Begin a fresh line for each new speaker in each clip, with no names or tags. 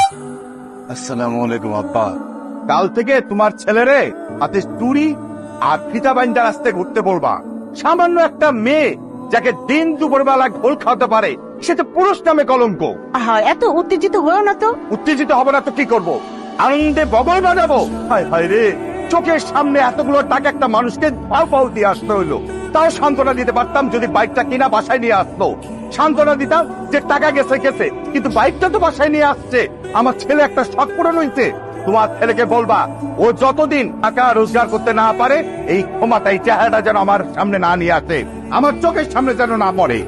আসসালামু আলাইকুম আব্বা। কাল থেকে তোমার ছেলেরে হাতে চুরি আর ফিতা বাইন্দা রাস্তায় ঘুরতে বলবা। সামান্য একটা মেয়ে যাকে দিন দুপুর বেলা ঘোল খাওয়াতে পারে, সে তো পুরুষ নামে কলঙ্ক।
হ্যাঁ, এত উত্তেজিত হয়েও না তো।
উত্তেজিত হবে না তো কি করব? আনন্দে বগল বাজাবো? হায় হায় রে, চোখের সামনে এতগুলো টাকা একটা মানুষকে পাও পাও দিয়ে আসতে হইলো। তাও সান্ত্বনা দিতে পারতাম যদি বাইকটা কিনা বাসায় নিয়ে আসতো। সান্ত্বনা দিতাম যে টাকা গেছে গেছে, কিন্তু বাইকটা তো বাসায় নিয়ে আসছে। আমার ছেলে একটা শখ পূরণ হইছে। তোমার ছেলেকে বলবা, ও যতদিন টাকা রোজগার করতে না পারে, এই ক্ষমতাই চেহারাটা যেন আমার সামনে না নিয়ে আসে, আমার চোখের সামনে যেন না পড়ে।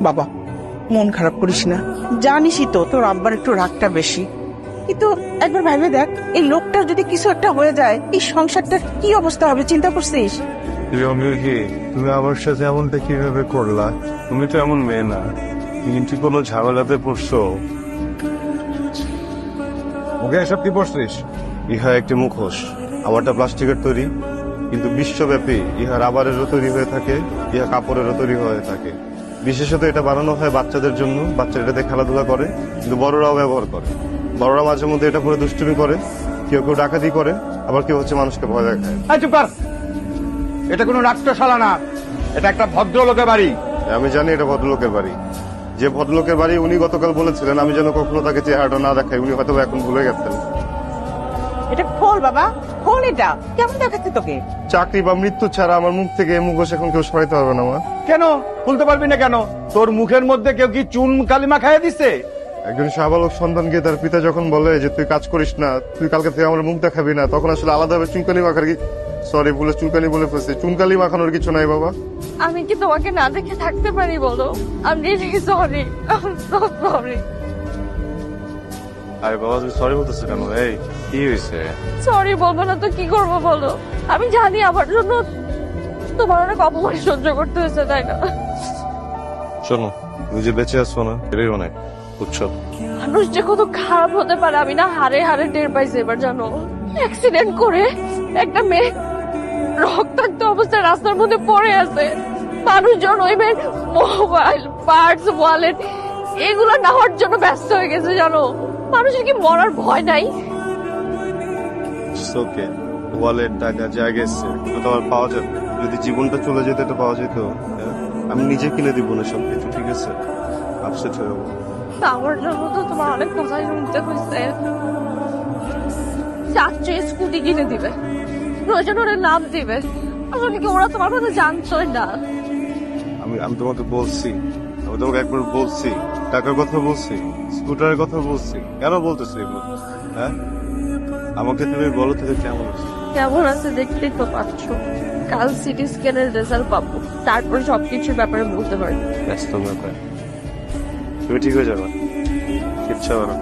বাবা, মন খারাপ করিস না। জানিসই তো তোর আব্বার একটু রাগটা বেশি, কিন্তু একবার ভাবে দেখ, এই লোকটার যদি কিছু একটা হয়ে যায়, এই সংসারটার কি অবস্থা হবে চিন্তা করছিস?
তুমি আমার সাথে এমনটা কিভাবে করলা? তুমি তো এমন মেয়ে না, কিন্তু কোনো ঝামেলাতে পড়ছো।
মুখে এসব কি পড়ছিস?
ইহা একটি মুখোশ, আমারটা প্লাস্টিকের তৈরি, কিন্তু বিশ্বব্যাপী ইহা রাবারেরও তৈরি হয়ে থাকে, ইহা কাপড়েরও তৈরি হয়ে থাকে। বিশেষত এটা বানানো হয় বাচ্চাদের জন্য, বাচ্চারা এটাতে খেলাধুলা করে, কিন্তু বড়রাও ব্যবহার করে। বড়রা মাঝে মধ্যে এটা পরে দুষ্টুমি করে, কেউ কেউ ডাকাতি করে, আবার কেউ হচ্ছে মানুষকে ভয় দেখায়।
চুপ কর। এটা কোনো নাট্যশালা না, এটা একটা ভদ্রলোকের বাড়ি।
আমি জানি এটা ভদ্রলোকের বাড়ি। যে ভদ্রলোকের বাড়ি উনি গতকাল বলেছিলেন আমি যেন কখনো তাকে চেহারাটা না দেখাই, উনি হয়তো এখন ভুলে গেছেন।
এটা খোল বাবা, খোল। এটা কেমন দেখাচ্ছে তোকে?
চাকরি বা মৃত্যু ছাড়া আমার মুখ থেকে এই মুখোশ এখন কেউ সরাইতে পারবে না। মা,
কেন খুলতে পারবি না কেন? তোর মুখের মধ্যে কেউ কি চুন কালিমা খাইয়ে দিছে?
একজন সাবালক সন্তানকে তার পিতা যখন বলে যে তুই কাজ করিস না, তুই কালকে থেকে আমার মুখ দেখাবি না, তখন আসলে আলাদাভাবে চুনকালি মাখার কি, সরি ভুলে চুনকালি বলে ফেলছি, চুনকালি মাখানোর কিছু নাই বাবা।
আমি কি তোমাকে না দেখে থাকতে পারি বলো? আমি রিয়েলি সরি, সো সরি।
আরে বাবা তুমি সরি বলতেছো কেন? এই কি হয়েছে?
সরি বলবো না তো কি করবো বলো? আমি জানি আমার জন্য তোমার অনেক অপমান সহ্য করতে হয়েছে, তাই না?
শোনো, তুমি যে বেঁচে আসছো না এটাই অনেক, বুঝছো?
মানুষ যে কত খারাপ হতে পারে আমি না হারে হারে টের পাইছি এবার, জানো? অ্যাক্সিডেন্ট করে একটা মেয়ে রক্তাক্ত অবস্থায় রাস্তার মধ্যে পড়ে আছে। মানুষজন ওই মেয়ের মোবাইল, পার্টস, ওয়ালেট এগুলো নেওয়ার জন্য ব্যস্ত হয়ে গেছে, জানো? মানুষের কি মরার ভয় নাই?
ওকে, ওয়ালেট টাকা যা গেছে ওটা তো আর পাওয়া যাবে। যদি জীবনটা চলে যেত এটা পাওয়া যেত। হ্যাঁ? আমি নিজে কিনে দিব না সবকিছু, ঠিক আছে? আপসেট হয়ে যাবো।
আমার জন্য তো তোমার অনেক কথাই শুনতে হয়েছে। চাচ্ছে স্কুটি কিনে দিবে, প্রয়োজন হলে নাম দিবে। আসলে কি ওরা তোমার কথা জানতোই না?
আমি তোমাকে বলছি, আমি তোমাকে একবার বলছি, টাকার কথা বলছি, স্কুটারের কথা বলছি, কেন বলতেছি এগুলো? হ্যাঁ, আমাকে তুমি বলো থেকে কেমন আছে?
কেমন আছে দেখতেই তো পাচ্ছ। কাল সিটি স্ক্যানের রেজাল্ট পাবো, তারপর সবকিছুর ব্যাপারে বলতে পারবো।
ব্যস্ত ব্যাপার, তুমি ঠিক হয়ে যাবে, কিচ্ছু হবে না।